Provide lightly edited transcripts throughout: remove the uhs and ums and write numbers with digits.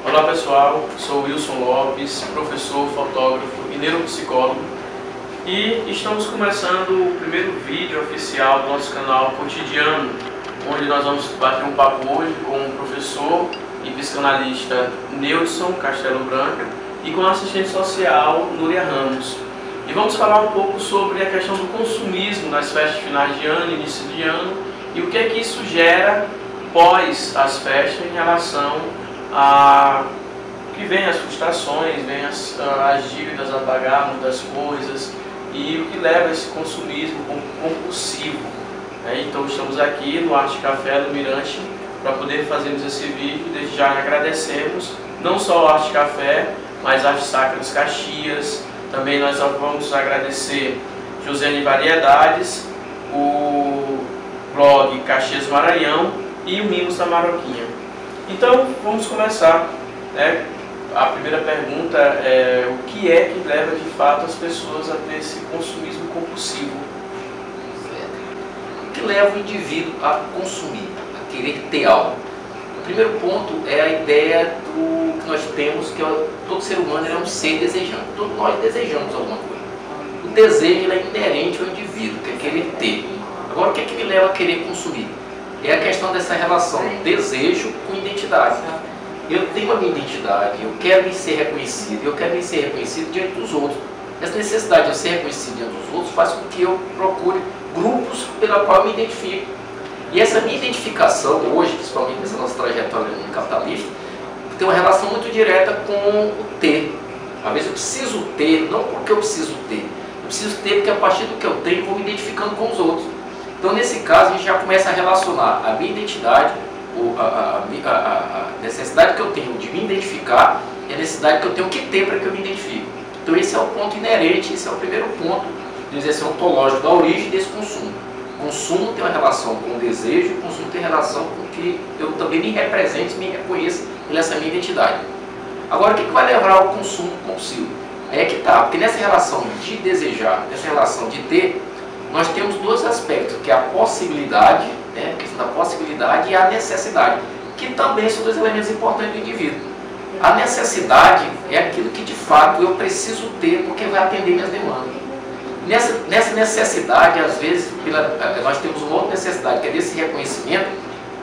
Olá pessoal, sou Wilson Lopes, professor, fotógrafo e neuropsicólogo, e estamos começando o primeiro vídeo oficial do nosso canal Cotidiano, onde nós vamos bater um papo hoje com o professor e psicanalista Neudson Castelo Branco e com a assistente social Núria Ramos. E vamos falar um pouco sobre a questão do consumismo nas festas finais de ano, início de ano, e o que é que isso gera pós as festas em relação a que vem as frustrações, vem as dívidas a pagar, muitas coisas, e o que leva a esse consumismo compulsivo. Então estamos aqui no Arte Café do Mirante para poder fazermos esse vídeo. Desde já agradecemos não só o Arte Café, mas a Arte Sacras Caxias. Também nós vamos agradecer Josiane Variedades, o blog Caxias Maranhão e o Mimos da Maroquinha. Então vamos começar, né? A primeira pergunta é: o que é que leva de fato as pessoas a ter esse consumismo compulsivo? O que leva o indivíduo a consumir, a querer ter algo? O primeiro ponto é a ideia do que nós temos, que todo ser humano é um ser desejante. Todos nós desejamos alguma coisa. O desejo é inerente ao indivíduo, que é querer ter. Agora, o que é que me leva a querer consumir? É a questão dessa relação desejo com identidade. Eu tenho a minha identidade, eu quero me ser reconhecido, eu quero me ser reconhecido diante dos outros. Essa necessidade de eu ser reconhecido diante dos outros faz com que eu procure grupos pela qual eu me identifico. E essa minha identificação hoje, principalmente nessa nossa trajetória no capitalista, tem uma relação muito direta com o ter. Às vezes eu preciso ter, não porque eu preciso ter. Eu preciso ter porque a partir do que eu tenho eu vou me identificando com os outros. Então nesse caso a gente já começa a relacionar a minha identidade, a necessidade que eu tenho de me identificar e a necessidade que eu tenho que ter para que eu me identifique. Então esse é o ponto inerente, esse é o primeiro ponto, dizer assim, ontológico da origem desse consumo. O consumo tem uma relação com o desejo, o consumo tem relação com que eu também me represente, me reconheça nessa minha identidade. Agora, o que vai levar ao consumo compulsivo? Aí é que está, porque nessa relação de desejar, nessa relação de ter, nós temos dois aspectos, que é a possibilidade, né, a questão da possibilidade, e a necessidade, que também são dois elementos importantes do indivíduo. A necessidade é aquilo que de fato eu preciso ter porque vai atender minhas demandas. Nessa necessidade, às vezes, nós temos uma outra necessidade, que é desse reconhecimento,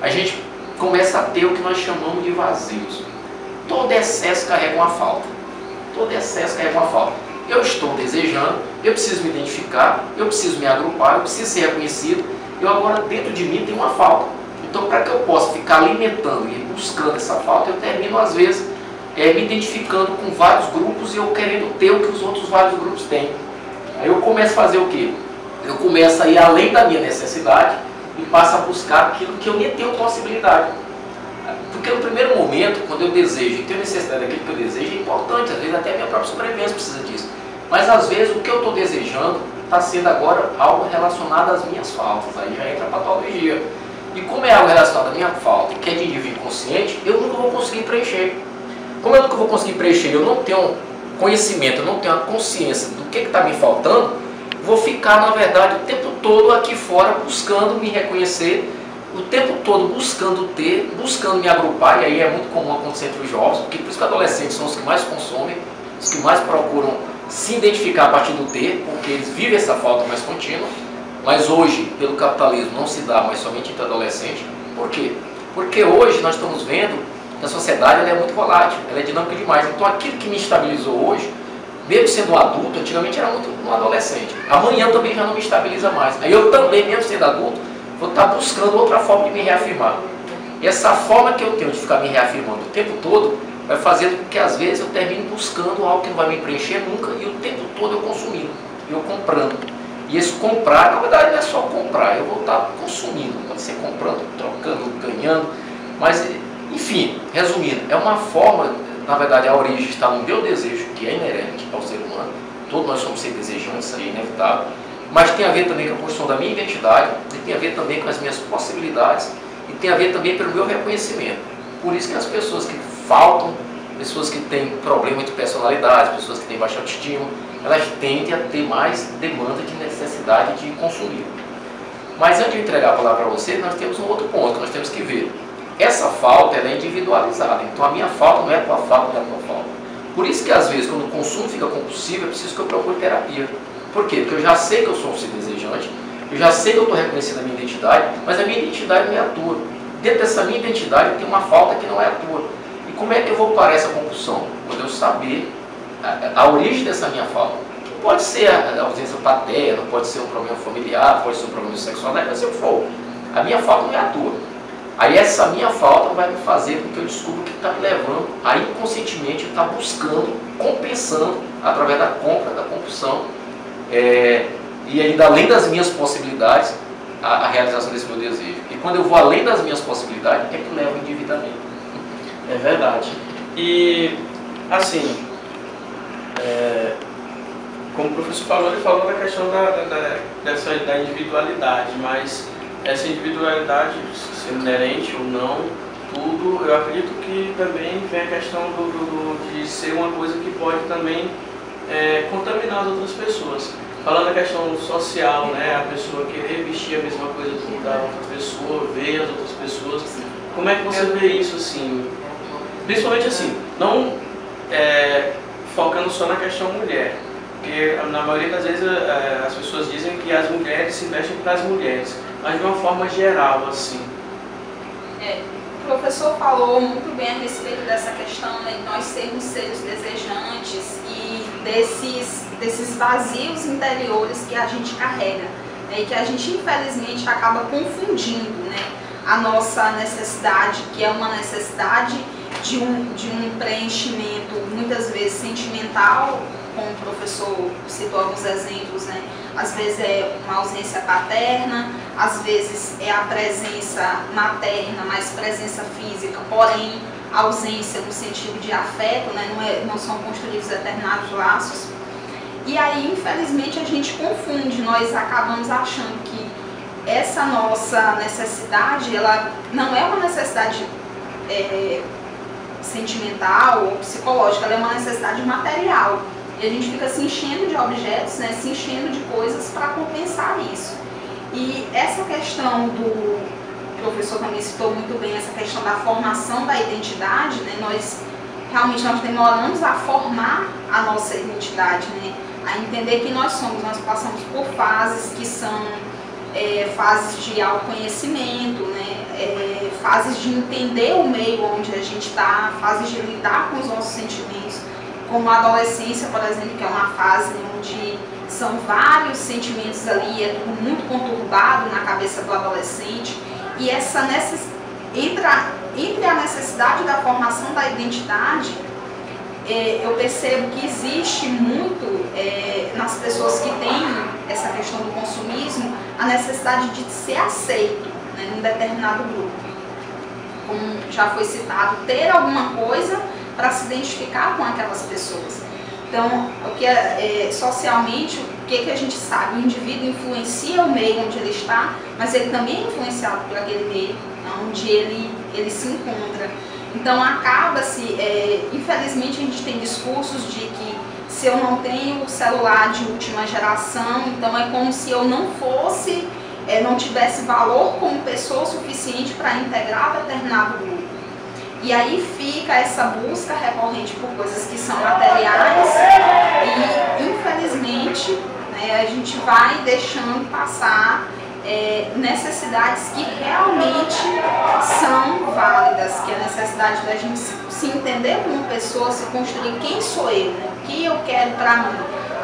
a gente começa a ter o que nós chamamos de vazios. Todo excesso carrega uma falta. Todo excesso carrega uma falta. Eu estou desejando, eu preciso me identificar, eu preciso me agrupar, eu preciso ser reconhecido, eu agora dentro de mim tenho uma falta. Então, para que eu possa ficar alimentando e buscando essa falta, eu termino às vezes me identificando com vários grupos e eu querendo ter o que os outros vários grupos têm. Aí eu começo a fazer o quê? Eu começo a ir além da minha necessidade e passo a buscar aquilo que eu nem tenho possibilidade. Porque no primeiro momento, quando eu desejo e tenho necessidade daquilo que eu desejo, é importante, às vezes até a minha própria sobrevivência precisa disso. Mas às vezes o que eu estou desejando está sendo agora algo relacionado às minhas faltas, aí já entra a patologia. E como é algo relacionado à minha falta, que é de nível inconsciente, eu nunca vou conseguir preencher. Como eu nunca vou conseguir preencher, eu não tenho conhecimento, eu não tenho a consciência do que está me faltando, vou ficar, na verdade, o tempo todo aqui fora buscando me reconhecer, o tempo todo buscando ter, buscando me agrupar, e aí é muito comum acontecer entre os jovens, porque por isso que adolescentes são os que mais consomem, os que mais procuram se identificar a partir do ter, porque eles vivem essa falta mais contínua. Mas hoje, pelo capitalismo, não se dá mais somente entre adolescentes. Por quê? Porque hoje nós estamos vendo que a sociedade ela é muito volátil, ela é dinâmica demais. Então aquilo que me estabilizou hoje, mesmo sendo um adulto, antigamente era muito um adolescente. Amanhã também já não me estabiliza mais. Aí eu também, mesmo sendo adulto, vou estar buscando outra forma de me reafirmar. E essa forma que eu tenho de ficar me reafirmando o tempo todo, vai fazendo com que às vezes eu termine buscando algo que não vai me preencher nunca, e o tempo todo eu consumindo, eu comprando. E esse comprar, na verdade não é só comprar, eu vou estar consumindo, pode ser comprando, trocando, ganhando, mas enfim, resumindo, é uma forma, na verdade a origem está no meu desejo, que é inerente ao ser humano, todos nós somos seres desejantes, isso é inevitável, mas tem a ver também com a construção da minha identidade, e tem a ver também com as minhas possibilidades, e tem a ver também pelo meu reconhecimento. Por isso que as pessoas que faltam, pessoas que têm problema de personalidade, pessoas que têm baixa autoestima, elas tendem a ter mais demanda de necessidade de consumir. Mas antes de entregar a palavra para você, nós temos um outro ponto que nós temos que ver. essa falta ela é individualizada. Então a minha falta não é a tua falta, é a tua falta. Por isso que às vezes quando o consumo fica compulsivo é preciso que eu procure terapia. Por quê? Porque eu já sei que eu sou um ser desejante, eu já sei que eu estou reconhecendo a minha identidade, mas a minha identidade não é a tua. Dentro dessa minha identidade tem uma falta que não é a tua. E como é que eu vou parar essa compulsão? Quando eu saber a origem dessa minha falta. Pode ser a ausência paterna, pode ser um problema familiar, pode ser um problema sexual, pode ser o que for. A minha falta não é a tua. Aí essa minha falta vai me fazer com que eu descubra o que está me levando a inconscientemente estar buscando, compensando através da compra, da compulsão, e ainda além das minhas possibilidades, a realização desse meu desejo. E quando eu vou além das minhas possibilidades, é que leva ao endividamento. É verdade. E, assim, como o professor falou, ele falou da questão da individualidade, mas essa individualidade, sendo inerente ou não, tudo, eu acredito que também vem a questão de ser uma coisa que pode também contaminar as outras pessoas. Falando da questão social, né, a pessoa querer vestir a mesma coisa da outra pessoa, ver as outras pessoas, como é que você vê isso, assim? Principalmente assim, não focando só na questão mulher, porque na maioria das vezes as pessoas dizem que as mulheres se vestem para as mulheres, mas de uma forma geral, assim. O professor falou muito bem a respeito dessa questão, né, de nós sermos seres desejantes e desses vazios interiores que a gente carrega, né, e que a gente infelizmente acaba confundindo, né, a nossa necessidade, que é uma necessidade de um preenchimento muitas vezes sentimental, como o professor citou alguns exemplos, né? Às vezes é uma ausência paterna, às vezes é a presença materna, mas presença física, porém ausência no sentido de afeto, né? Não são construídos determinados laços. E aí, infelizmente, a gente confunde, nós acabamos achando que essa nossa necessidade, ela não é uma necessidade sentimental ou psicológica, ela é uma necessidade material. E a gente fica se enchendo de objetos, né, se enchendo de coisas para compensar isso. E essa questão o professor também citou muito bem, essa questão da formação da identidade, né, nós demoramos a formar a nossa identidade, né, a entender quem nós somos. Nós passamos por fases que são fases de autoconhecimento, né, fases de entender o meio onde a gente está, fases de lidar com os nossos sentimentos, como a adolescência, por exemplo, que é uma fase onde são vários sentimentos ali, é tudo muito conturbado na cabeça do adolescente, e entre a necessidade da formação da identidade, eu percebo que existe muito nas pessoas que têm essa questão do consumismo, a necessidade de ser aceito, né, num determinado grupo. Como já foi citado, ter alguma coisa para se identificar com aquelas pessoas. Então, socialmente, o que a gente sabe? O indivíduo influencia o meio onde ele está, mas ele também é influenciado por aquele meio onde ele se encontra. Então, acaba-se, infelizmente, a gente tem discursos de que se eu não tenho celular de última geração, então é como se eu não fosse, não tivesse valor como pessoa suficiente para integrar determinado grupo. E aí fica essa busca recorrente por coisas que são materiais e, infelizmente, né, a gente vai deixando passar necessidades que realmente são válidas, que é a necessidade da gente se entender como pessoa, se construir quem sou eu, né? O que eu quero para mim,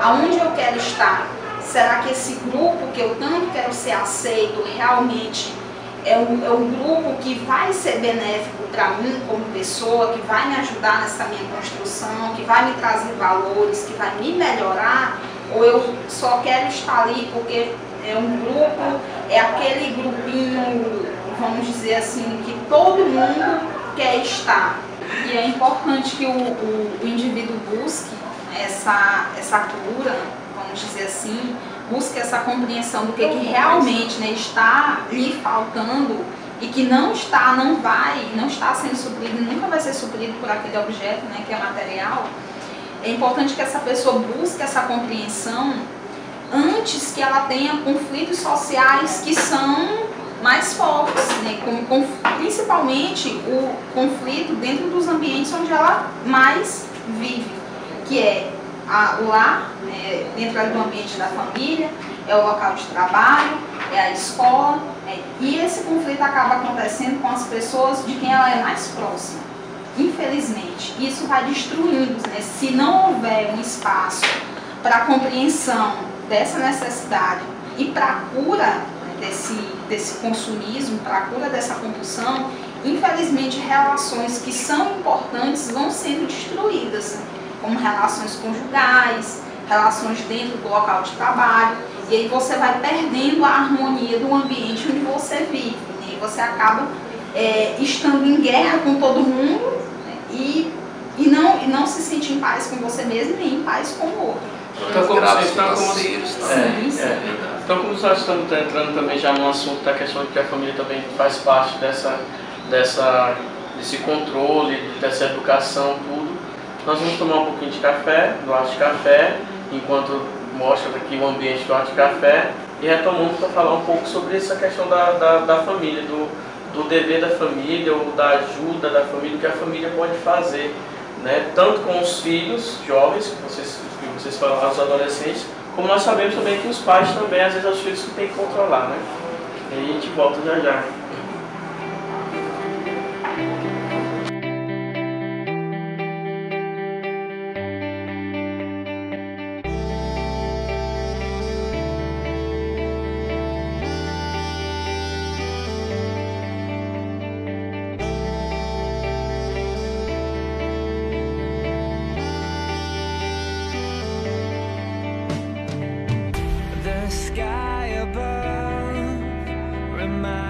aonde eu quero estar. Será que esse grupo que eu tanto quero ser aceito realmente é um grupo que vai ser benéfico para mim como pessoa, que vai me ajudar nessa minha construção, que vai me trazer valores, que vai me melhorar? Ou eu só quero estar ali porque é um grupo, é aquele grupinho, vamos dizer assim, que todo mundo quer estar? E é importante que o indivíduo busque essa cura, vamos dizer assim, busque essa compreensão do que realmente, né, está lhe faltando e que não está sendo suprido, nunca vai ser suprido por aquele objeto, né, que é material. É importante que essa pessoa busque essa compreensão antes que ela tenha conflitos sociais que são mais fortes, né? Principalmente o conflito dentro dos ambientes onde ela mais vive, que é o lar, né? Dentro do ambiente da família, é o local de trabalho, é a escola, e esse conflito acaba acontecendo com as pessoas de quem ela é mais próxima. Infelizmente, isso vai destruindo, né? Se não houver um espaço para a compreensão dessa necessidade e para a cura desse consumismo, para a cura dessa compulsão, infelizmente relações que são importantes vão sendo destruídas, como relações conjugais, relações dentro do local de trabalho, e aí você vai perdendo a harmonia do ambiente onde você vive, né? E você acaba estando em guerra com todo mundo, né? e não se sente em paz com você mesmo nem em paz com o outro. Então, como nós estamos entrando também já no assunto da questão de que a família também faz parte desse controle, dessa educação, tudo, nós vamos tomar um pouquinho de café, do Arte Café, enquanto mostra aqui o ambiente do Arte Café, e retomamos para falar um pouco sobre essa questão da família, do dever da família, ou da ajuda da família, o que a família pode fazer, né? Tanto com os filhos jovens, que vocês falaram, os adolescentes, como nós sabemos também que os pais também, às vezes, são os filhos que têm que controlar, né? E aí a gente volta já já. The sky above reminds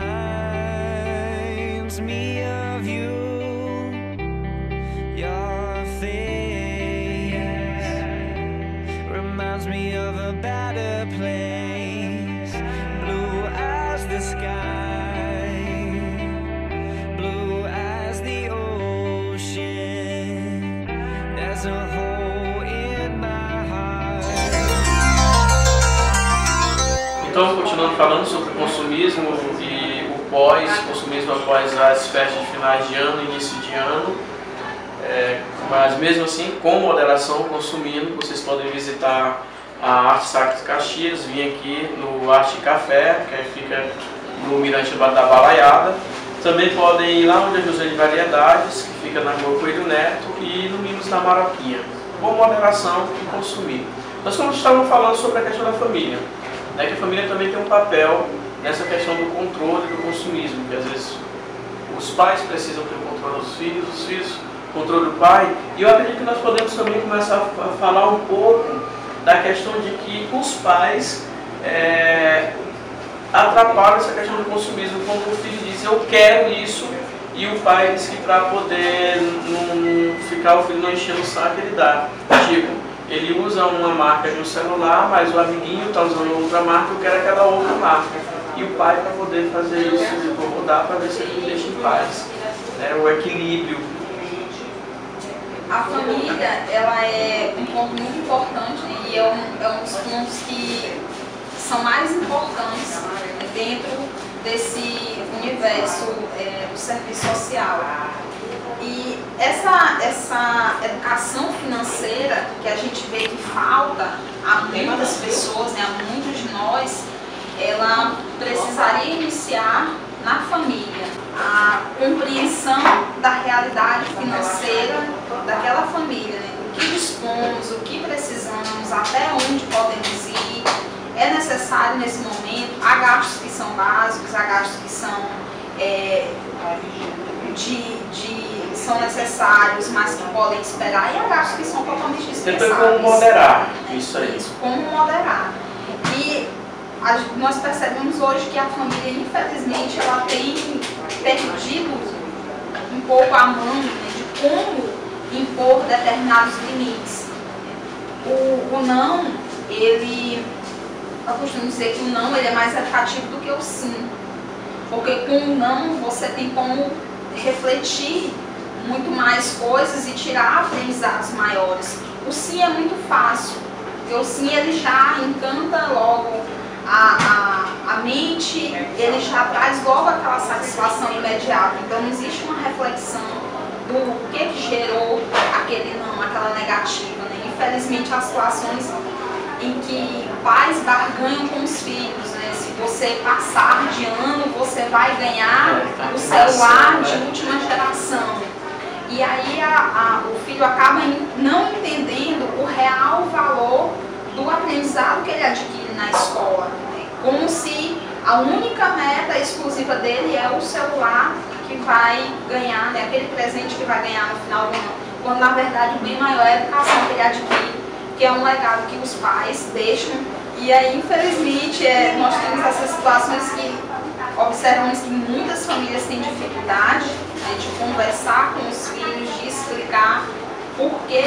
me of you. Your face reminds me of a better place. Blue as the sky, blue as the ocean. There's a hole in my heart. Então, continuando falando sobre o consumismo e o pós-consumismo após as festas de finais de ano, início de ano, mas mesmo assim, com moderação, consumindo, vocês podem visitar a Arte Sacra Caxias, vir aqui no Arte Café, que fica no Mirante da Balaiada. Também podem ir lá onde é José de Variedades, que fica na Rua Coelho Neto, e no Mimos da Maroquinha, com moderação e consumir. Nós estávamos falando sobre a questão da família, né, que a família também tem um papel nessa questão do controle do consumismo, que às vezes os pais precisam ter o controle dos filhos, os filhos o controle do pai, e eu acredito que nós podemos também começar a falar um pouco da questão de que os pais atrapalham essa questão do consumismo, quando o filho diz eu quero isso, e o pai diz que para poder não ficar o filho não enchendo o saco, ele dá. Tipo, ele usa uma marca de um celular, mas o amiguinho está usando outra marca, eu quero aquela outra marca. E o pai, para poder fazer isso, eu vou mudar para ver se ele me deixa em paz. O equilíbrio. A família, ela é um ponto muito importante, né, e é um dos pontos que são mais importantes, né, dentro desse universo do serviço social. E essa educação financeira que a gente vê que falta a muitas pessoas, né, a muitos de nós, ela precisaria iniciar na família. A compreensão da realidade financeira daquela família, né, do que dispomos, o que precisamos, até onde podemos ir. É necessário nesse momento, há gastos que são básicos, há gastos que são são necessários, mas que podem esperar, e há gastos que são totalmente dispensáveis. Tenta como moderar, isso aí. Isso, como moderar. E nós percebemos hoje que a família, infelizmente, ela tem perdido um pouco a mão, né, de como impor determinados limites. O não, eu costumo dizer que o não ele é mais educativo do que o sim. Porque com o não você tem como refletir muito mais coisas e tirar aprendizados maiores. O sim é muito fácil, porque o sim ele já encanta logo a mente, ele já traz logo aquela satisfação imediata. Então não existe uma reflexão do que gerou aquele não, aquela negativa, né? Infelizmente há situações em que pais barganham com os filhos, né? Se você passar de ano, você vai ganhar o celular de última geração. E aí o filho acaba não entendendo o real valor do aprendizado que ele adquire na escola, né? Como se a única meta exclusiva dele é o celular que vai ganhar, né? Aquele presente que vai ganhar no final do ano, quando na verdade o bem maior é a educação que ele adquire, que é um legado que os pais deixam. E aí, infelizmente, nós temos essas situações que observamos que muitas famílias têm dificuldade, né, de conversar com os filhos, de explicar por que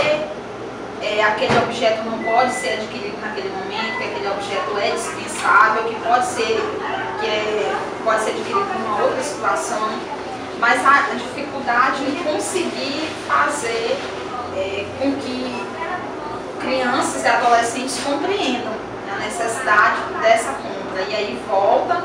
aquele objeto não pode ser adquirido naquele momento, que aquele objeto é dispensável, que pode ser adquirido numa outra situação, mas a dificuldade em conseguir fazer com que crianças e adolescentes compreendam a necessidade dessa compra. E aí volta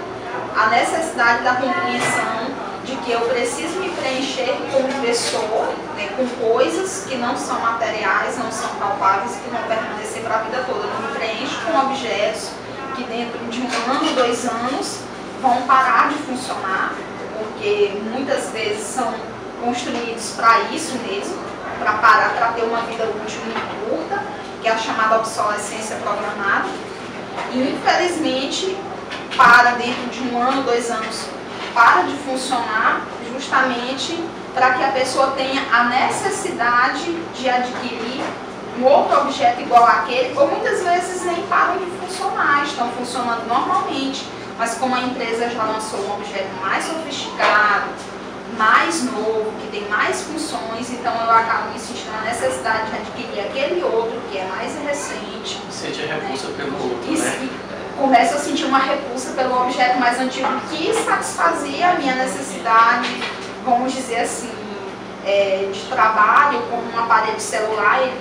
a necessidade da compreensão de que eu preciso me preencher como pessoa, né, com coisas que não são materiais, não são palpáveis, que vão permanecer para a vida toda. Eu não me preencho com objetos que dentro de 1 ano, 2 anos vão parar de funcionar, porque muitas vezes são construídos para isso mesmo, para parar, para ter uma vida útil muito curta, que é a chamada obsolescência programada. E infelizmente, para dentro de 1 ano, 2 anos, para de funcionar, justamente para que a pessoa tenha a necessidade de adquirir um outro objeto igual àquele, ou muitas vezes nem param de funcionar, estão funcionando normalmente, mas como a empresa já lançou um objeto mais sofisticado, mais novo, que tem mais funções, então eu acabo me sentindo a necessidade de adquirir aquele outro que é mais recente. Sente a repulsa pelo outro, e né? Começo a sentir uma repulsa pelo objeto mais antigo que satisfazia a minha necessidade, vamos dizer assim, de trabalho, como um aparelho celular, ele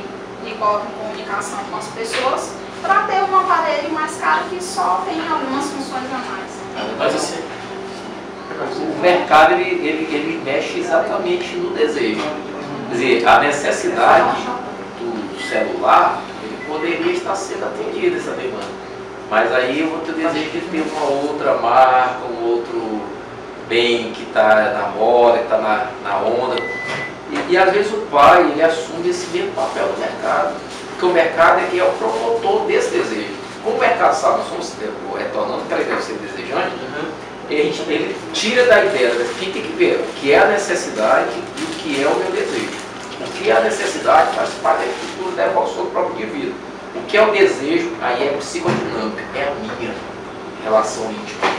me coloca em comunicação com as pessoas, para ter um aparelho mais caro que só tem algumas funções a mais. Mas assim, o mercado ele mexe exatamente no desejo. Quer dizer, a necessidade do celular, ele poderia estar sendo atendida, essa demanda. Mas aí eu vou ter o desejo de ter uma outra marca, um outro bem que está na moda, que está na onda. E às vezes o pai, ele assume esse mesmo papel do mercado. Porque o mercado é que é o promotor desse desejo. Como o mercado sabe, nós somos retornando aquela ideia de ser desejante, ele tira da ideia, quem tem que ver o que é a necessidade e o que é o meu desejo. O que é a necessidade faz parte da estrutura da evolução do próprio indivíduo. O que é o desejo, aí é psicodinâmica, é a minha relação íntima.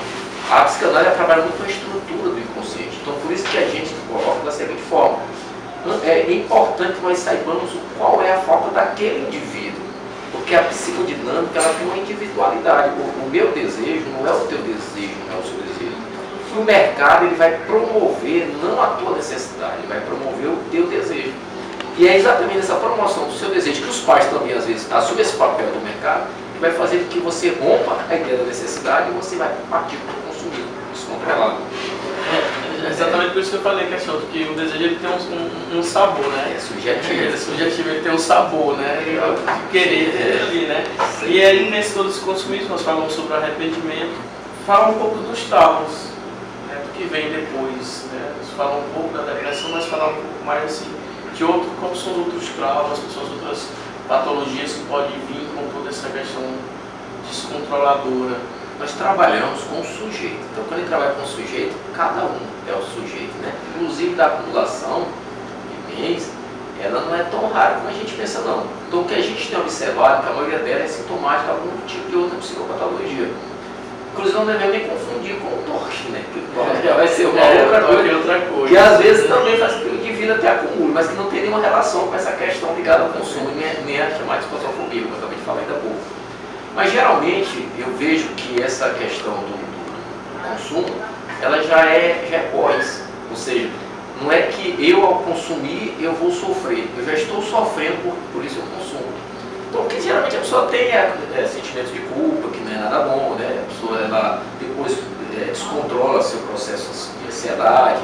A psicanálise trabalha muito com a estrutura do inconsciente, então por isso que a gente coloca da seguinte forma. É importante que nós saibamos qual é a falta daquele indivíduo, porque a psicodinâmica ela tem uma individualidade. O meu desejo não é o teu desejo, não é o seu desejo. O mercado ele vai promover não a tua necessidade, ele vai promover o teu desejo. E é exatamente essa promoção do seu desejo, que os pais também às vezes assumem esse papel do mercado, que vai fazer com que você rompa a ideia da necessidade e você vai partir para o consumismo descontrolado. É exatamente por isso que eu falei, que o desejo ele tem um sabor, né? É subjetivo. Ele é subjetivo, ele tem um sabor, né? De querer ali, né? Sim. E aí, nesse todo esse consumismo, nós falamos sobre arrependimento, fala um pouco dos traumas, né? Do que vem depois, né? Nós falamos um pouco da depressão, mas falar um pouco mais assim, de como são outros traumas, quais são as outras patologias que podem vir com toda essa questão descontroladora. Nós trabalhamos com o sujeito. Então, quando ele trabalha com o sujeito, cada um é o sujeito, né? Inclusive da acumulação de bens, ela não é tão rara como a gente pensa, não. Então, o que a gente tem observado, que a maioria dela é sintomática de algum tipo de outra psicopatologia. Inclusive, não devemos nem confundir com o toque, né? Porque o toque já vai ser uma outra coisa. Que às vezes também faz com que o indivíduo até acumule, mas que não tem nenhuma relação com essa questão ligada ao consumo, nem a chamada psicofobia, que eu acabei de falar ainda há pouco. Mas geralmente eu vejo que essa questão do consumo, ela já é pós, ou seja, não é que eu ao consumir eu vou sofrer, eu já estou sofrendo, por isso eu consumo. Então, porque geralmente a pessoa tem sentimentos de culpa, que não é nada bom, né? A pessoa ela depois descontrola seu processo de ansiedade,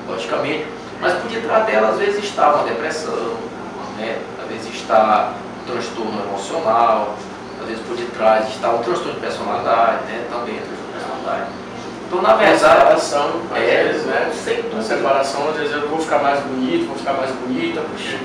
logicamente, mas por detrás dela às vezes está uma depressão, né? Às vezes está um transtorno emocional, às vezes por detrás está um transtorno de personalidade, né? Também é transtorno de personalidade. Então, na verdade, separação, às vezes, né? Sem dúvida. A separação, às vezes eu vou ficar mais bonito, vou ficar mais bonita, puxa.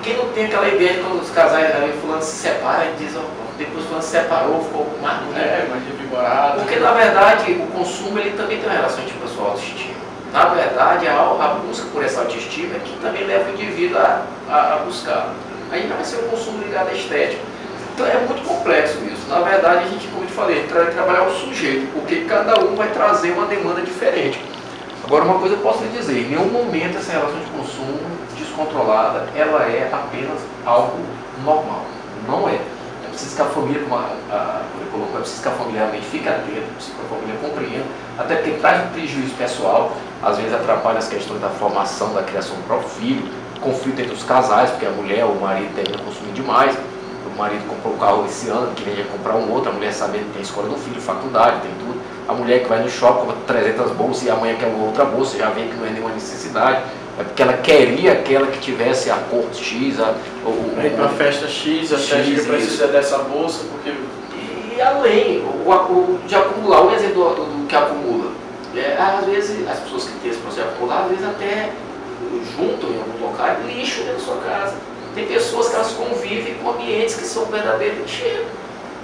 Quem não tem aquela ideia de quando os casais, aí fulano se separa e diz, ó, depois fulano se separou, ficou mais bonito. Mais revigorado. Porque, na verdade, o consumo ele também tem uma relação com a sua autoestima. Na verdade, a busca por essa autoestima é que também leva o indivíduo a buscar. Aí vai ser o consumo ligado à estética. Então é muito complexo isso. Na verdade, a gente, como eu te falei, vai trabalhar o sujeito, porque cada um vai trazer uma demanda diferente. Agora, uma coisa eu posso lhe dizer, em nenhum momento essa relação de consumo descontrolada, ela é apenas algo normal. Não é. É preciso que a família, como ele colocou, é preciso que a família realmente fique atenta, é preciso que a família compreenda, até porque traz um prejuízo pessoal, às vezes atrapalha as questões da formação, da criação do próprio filho, conflito entre os casais, porque a mulher ou o marido termina consumindo demais. O marido comprou o carro esse ano, que vem comprar um outro, a mulher sabendo que tem escola do filho, faculdade, tem tudo. A mulher que vai no shopping compra 300 bolsas e amanhã quer uma outra bolsa, já vê que não é nenhuma necessidade. É porque ela queria aquela que tivesse a cor X, ir para a festa X, a festa que precisa dessa bolsa, porque... E além de acumular, um exemplo do que acumula. Às vezes, as pessoas que têm esse processo de acumular, às vezes até juntam em algum local lixo dentro da sua casa. Tem pessoas que elas convivem com ambientes que são verdadeiros lixeiros.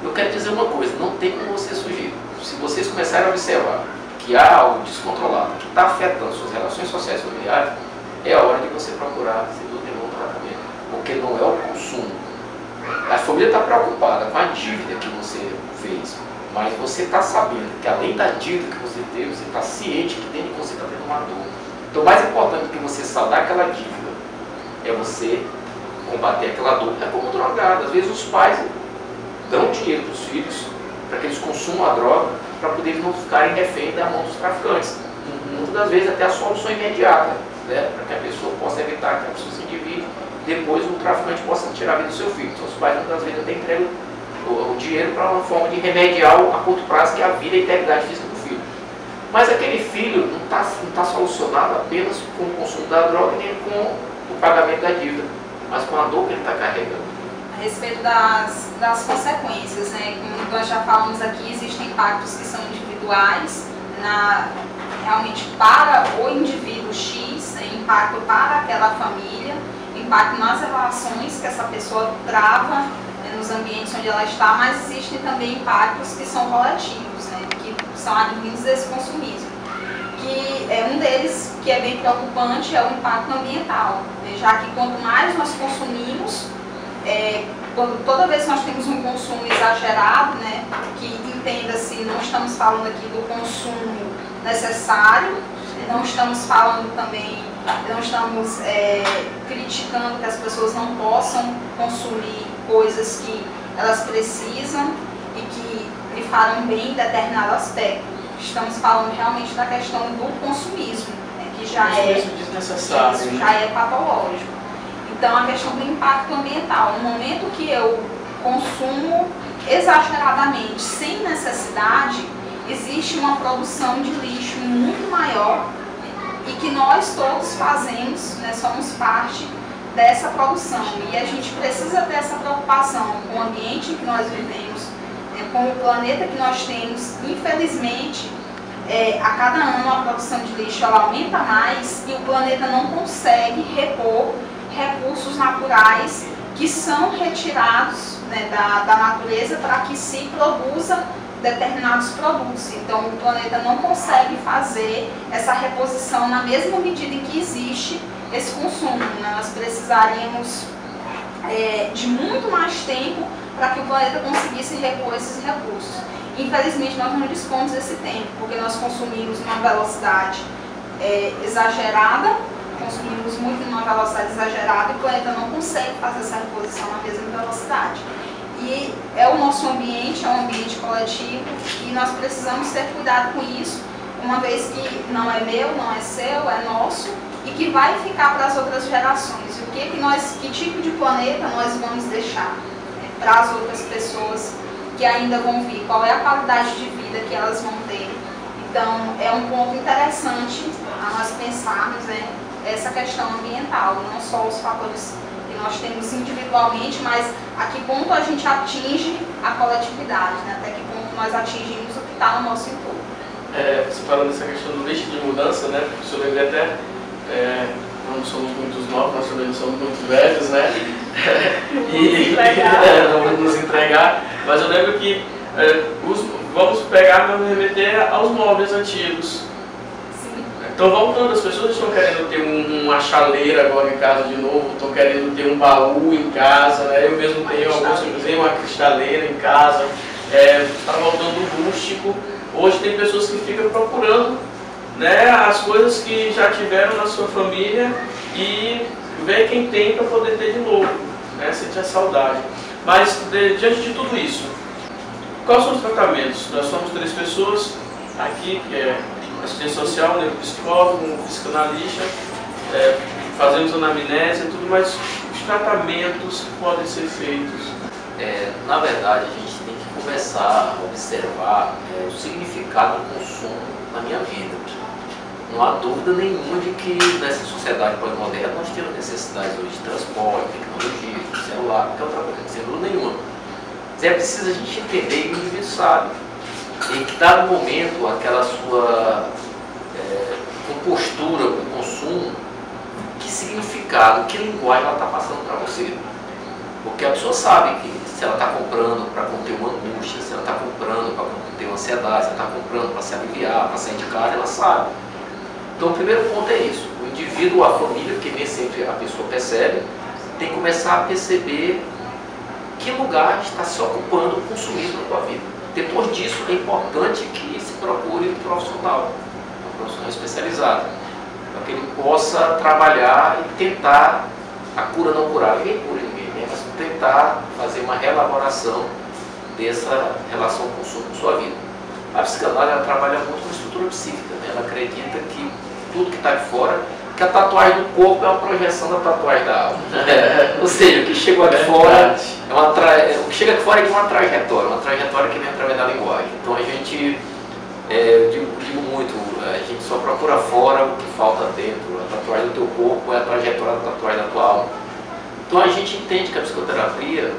Eu quero dizer uma coisa, não tem como você fugir. Se vocês começarem a observar que há algo descontrolado, que está afetando suas relações sociais e familiares, é a hora de você procurar se tudo um tratamento. Porque não é o consumo. A família está preocupada com a dívida que você fez, mas você está sabendo que além da dívida que você teve, você está ciente que dentro de você está tendo uma dor. Então, o mais importante do que você saldar aquela dívida é você combater aquela dor. É como drogado. Às vezes os pais dão dinheiro para os filhos para que eles consumam a droga para poder não ficarem refém da mão dos traficantes. Muitas das vezes até a solução imediata, né? Para que a pessoa possa evitar que a pessoa se endivide, depois o traficante possa tirar a vida do seu filho. Então os pais muitas das vezes até entregam o dinheiro para uma forma de remediar a curto prazo, que é a vida e a integridade física do filho. Mas aquele filho não está solucionado apenas com o consumo da droga nem com o pagamento da dívida, mas com a dor que ele está carregando. A respeito das consequências, né? Como nós já falamos aqui, existem impactos que são individuais, realmente para o indivíduo X, impacto para aquela família, impacto nas relações que essa pessoa trava nos ambientes onde ela está, mas existem também impactos que são coletivos, né? Que são advindos desse consumismo. Que um deles, que é bem preocupante, é o impacto ambiental, né? Já que quanto mais nós consumimos, toda vez que nós temos um consumo exagerado, né, que entenda-se, não estamos falando aqui do consumo necessário, não estamos falando também, não estamos criticando que as pessoas não possam consumir coisas que elas precisam e que lhe farão bem em determinado aspecto. Estamos falando realmente da questão do consumismo, né, que já desnecessário, isso já é patológico. Então, a questão do impacto ambiental. No momento que eu consumo exageradamente, sem necessidade, existe uma produção de lixo muito maior e que nós todos fazemos, né, somos parte dessa produção. E a gente precisa ter essa preocupação com o ambiente em que nós vivemos, com o planeta que nós temos. Infelizmente, a cada ano a produção de lixo ela aumenta mais e o planeta não consegue repor recursos naturais que são retirados, né, da natureza para que se produza determinados produtos. Então o planeta não consegue fazer essa reposição na mesma medida em que existe esse consumo, né? Nós precisaríamos de muito mais tempo para que o planeta conseguisse repor esses recursos. Infelizmente nós não dispomos desse tempo, porque nós consumimos numa velocidade exagerada, consumimos muito numa velocidade exagerada e o planeta não consegue fazer essa reposição na mesma velocidade. E é o nosso ambiente, é um ambiente coletivo e nós precisamos ter cuidado com isso, uma vez que não é meu, não é seu, é nosso e que vai ficar para as outras gerações. E que tipo de planeta nós vamos deixar? para as outras pessoas que ainda vão vir, qual é a qualidade de vida que elas vão ter. Então, é um ponto interessante a nós pensarmos, né, essa questão ambiental, não só os fatores que nós temos individualmente, mas a que ponto a gente atinge a coletividade, né, até que ponto nós atingimos o que está no nosso entorno. Você falando dessa questão do eixo de mudança, né, eu lembrei até, não somos muito novos, nós também não somos muito velhos, né, e não vamos nos entregar, mas eu lembro que vamos pegar e remeter aos móveis antigos. Sim. Então, voltando, as pessoas estão querendo ter uma chaleira agora em casa de novo, estão querendo ter um baú em casa, né? Eu mesmo tenho uma cristaleira em casa, está voltando o rústico. Hoje tem pessoas que ficam procurando, né, as coisas que já tiveram na sua família e ver quem tem para poder ter de novo, né? Sentir a saudade. Mas, diante de tudo isso, quais são os tratamentos? Nós somos 3 pessoas aqui, que é assistente social, neuropsicólogo, um psicanalista, fazemos anamnese e tudo, mas os tratamentos que podem ser feitos. Na verdade, a gente tem que começar a observar o significado do consumo na minha vida. Não há dúvida nenhuma de que nessa sociedade pós-moderna nós temos necessidades hoje de transporte, tecnologia, de celular, qualquer outra coisa, sem dúvida nenhuma. Mas é preciso a gente entender e o indivíduo sabe. Em que dado momento aquela sua compostura com o consumo, que significado, que linguagem ela está passando para você. Porque a pessoa sabe que se ela está comprando para conter uma angústia, se ela está comprando para conter uma ansiedade, se ela está comprando para se aliviar, para sair de casa, ela sabe. Então o primeiro ponto é isso. O indivíduo, a família, que nem sempre a pessoa percebe, tem que começar a perceber que lugar está se ocupando o consumismo na tua vida. Depois disso, é importante que se procure um profissional especializado, para que ele possa trabalhar e tentar a cura não curar. Ninguém cura ninguém, né? Mas tentar fazer uma reelaboração dessa relação com o consumo na sua vida. A psicanálise ela trabalha muito com a estrutura psíquica, né? Ela acredita que tudo que está de fora, que a tatuagem do corpo é uma projeção da tatuagem da alma. Ou seja, o que chegou aqui fora o que chega aqui fora é uma trajetória que vem através da linguagem. Então a gente, eu digo muito, a gente só procura fora o que falta dentro. A tatuagem do teu corpo é a trajetória da tatuagem da tua alma. Então a gente entende que a psicoterapia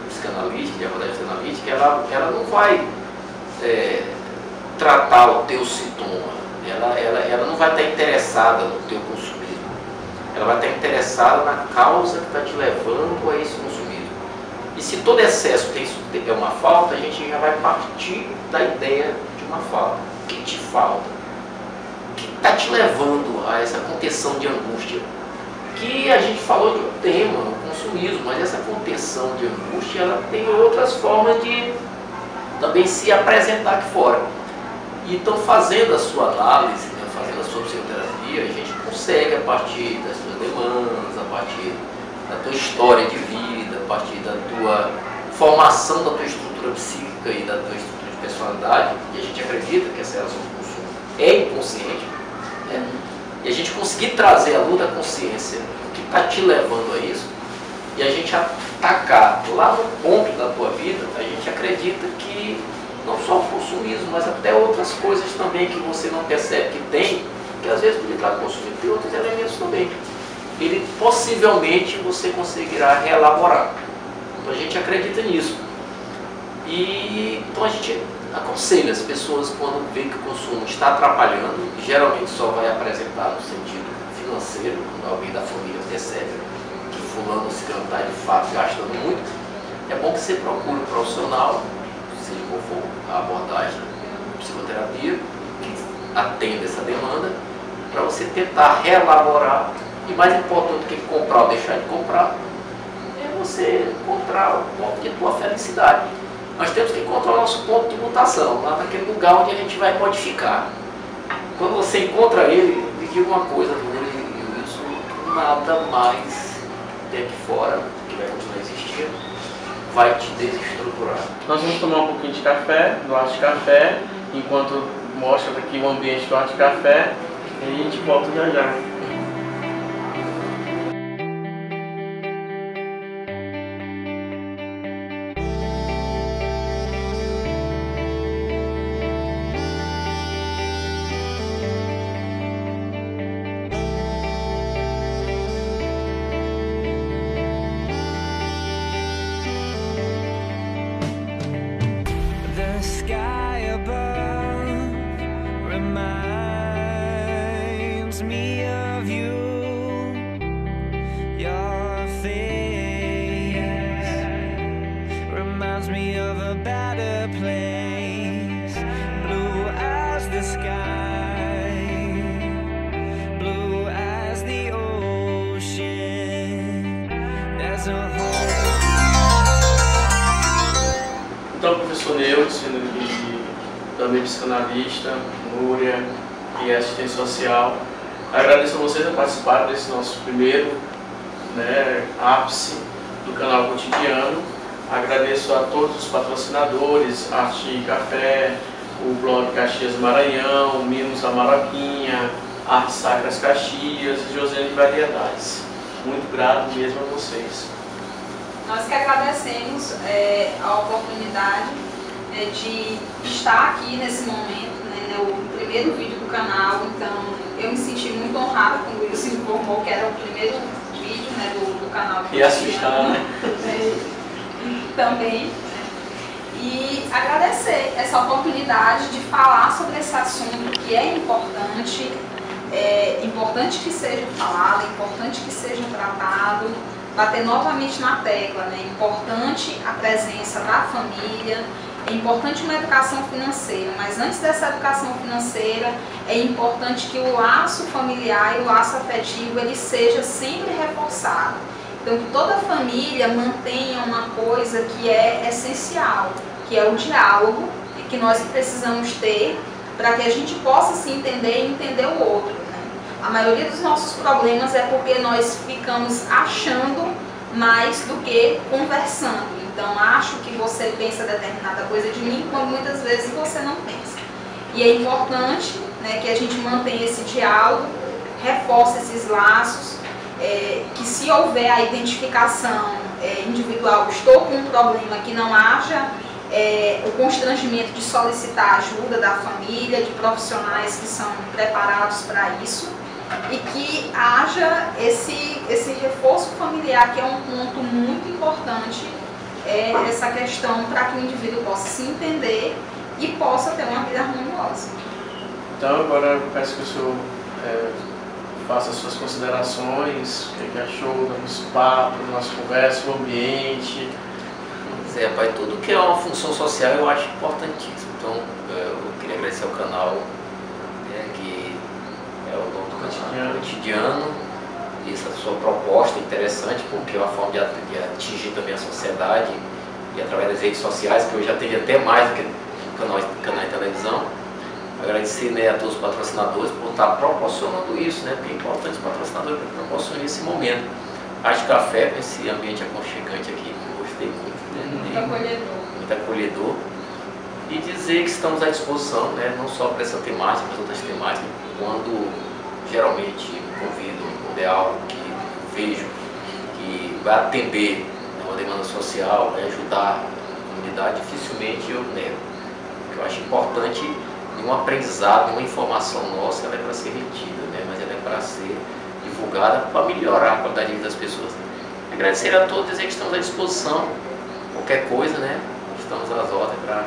psicanalítica, a abordagem psicanalítica, ela não vai tratar o teu sintoma. Ela não vai estar interessada no teu consumismo. Ela vai estar interessada na causa que está te levando a esse consumismo. E se todo excesso é uma falta, a gente já vai partir da ideia de uma falta. O que te falta? O que está te levando a essa contenção de angústia? Que a gente falou de um tema, o consumismo, mas essa contenção de angústia, ela tem outras formas de também se apresentar aqui fora. E então, fazendo a sua análise, né, fazendo a sua psicoterapia, a gente consegue, a partir das suas demandas, a partir da tua história de vida, a partir da tua formação da tua estrutura psíquica e da tua estrutura de personalidade, e a gente acredita que essa relação com o consumo é inconsciente, né, e a gente conseguir trazer à luz da consciência o que está te levando a isso, e a gente atacar lá no ponto da tua vida, a gente acredita que não só o consumismo, mas até outras coisas também que você não percebe que tem, que às vezes por detrás do consumismo tem outros elementos também. Ele possivelmente você conseguirá reelaborar. Então a gente acredita nisso. E então a gente aconselha as pessoas quando vê que o consumo está atrapalhando, geralmente só vai apresentar no sentido financeiro, quando alguém da família percebe que fulano se está de fato gastando muito, é bom que você procure um profissional, seja qual for a abordagem de psicoterapia, que atenda essa demanda, para você tentar reelaborar. E mais importante do que comprar ou deixar de comprar, é você encontrar o ponto de tua felicidade. Nós temos que encontrar o nosso ponto de mutação, lá naquele lugar onde a gente vai modificar. Quando você encontra ele, me diga uma coisa, isso nada mais tem aqui fora, que vai continuar existindo, vai te desestruturar. Nós vamos tomar um pouquinho de café, do Arte Café, enquanto mostra aqui o ambiente do Arte Café, e a gente volta já já. better place, blue as the sky, blue as the ocean. There's a hole. Então, professor Neudson e também psicanalista, Núria e assistente social, agradeço a vocês a participar desse nosso primeiro ápice do canal Cotidiano. Agradeço a todos os patrocinadores, Arte e Café, o blog Caxias Maranhão, Mimos da Maroquinha, Arte Sacras Caxias e José de Variedades. Muito grato mesmo a vocês. Nós que agradecemos a oportunidade de estar aqui nesse momento, o primeiro vídeo do canal. Então eu me senti muito honrada quando o Wilson informou que era o primeiro vídeo do canal. E assustar, né? Também. E agradecer essa oportunidade de falar sobre esse assunto que é importante que seja falado, é importante que seja tratado, bater novamente na tecla, é importante a presença da família, é importante uma educação financeira, mas antes dessa educação financeira é importante que o laço familiar e o laço afetivo ele seja sempre reforçado. Então que toda família mantenha uma coisa que é essencial, que é o diálogo e que nós precisamos ter para que a gente possa se entender e entender o outro. A maioria dos nossos problemas é porque nós ficamos achando mais do que conversando. Então, acho que você pensa determinada coisa de mim, quando muitas vezes você não pensa. E é importante que a gente mantenha esse diálogo, reforce esses laços, que se houver a identificação individual, estou com um problema, que não haja o constrangimento de solicitar ajuda da família, de profissionais que são preparados para isso, e que haja esse reforço familiar, que é um ponto muito importante, essa questão para que o indivíduo possa se entender e possa ter uma vida harmoniosa. Então agora eu peço que o senhor faça as suas considerações, o que achou do nosso papo, da nossa conversa, o ambiente. Pai, tudo que é uma função social eu acho importantíssimo. Então eu queria agradecer ao canal, que é o nome do canal Cotidiano. Essa sua proposta é interessante, porque é uma forma de atingir também a sociedade e através das redes sociais, que hoje atende até mais do que canal de televisão. Agradecer a todos os patrocinadores por estar proporcionando isso, porque é importante os patrocinadores proporcionarem esse momento. Arte Café, com esse ambiente aconchegante aqui, que eu gostei muito. Muito acolhedor. Muito acolhedor. E dizer que estamos à disposição, não só para essa temática, mas outras temáticas, quando geralmente me convido, quando é algo que vejo que vai atender uma demanda social, vai ajudar a comunidade, dificilmente eu nego. Porque eu acho importante nenhum aprendizado, nenhuma informação nossa, ela é para ser retida, mas ela é para ser divulgada para melhorar a qualidade de vida das pessoas. Agradecer a todos, dizer que estamos à disposição, qualquer coisa, estamos às ordens para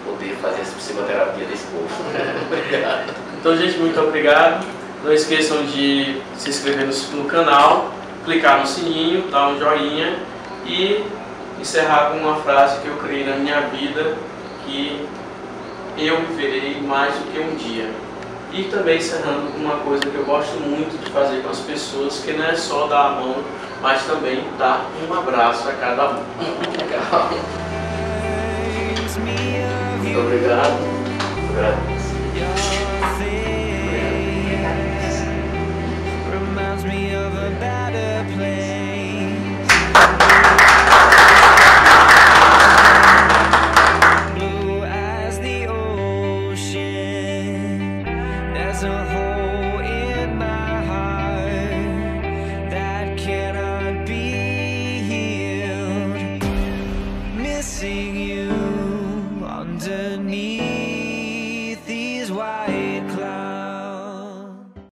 poder fazer essa psicoterapia desse povo. Obrigado. Então, gente, muito obrigado. Não esqueçam de se inscrever no canal, clicar no sininho, dar um joinha e encerrar com uma frase que eu criei na minha vida, que eu viverei mais do que um dia. E também encerrando com uma coisa que eu gosto muito de fazer com as pessoas, que não é só dar a mão, mas também dar um abraço a cada um. Legal. Muito obrigado.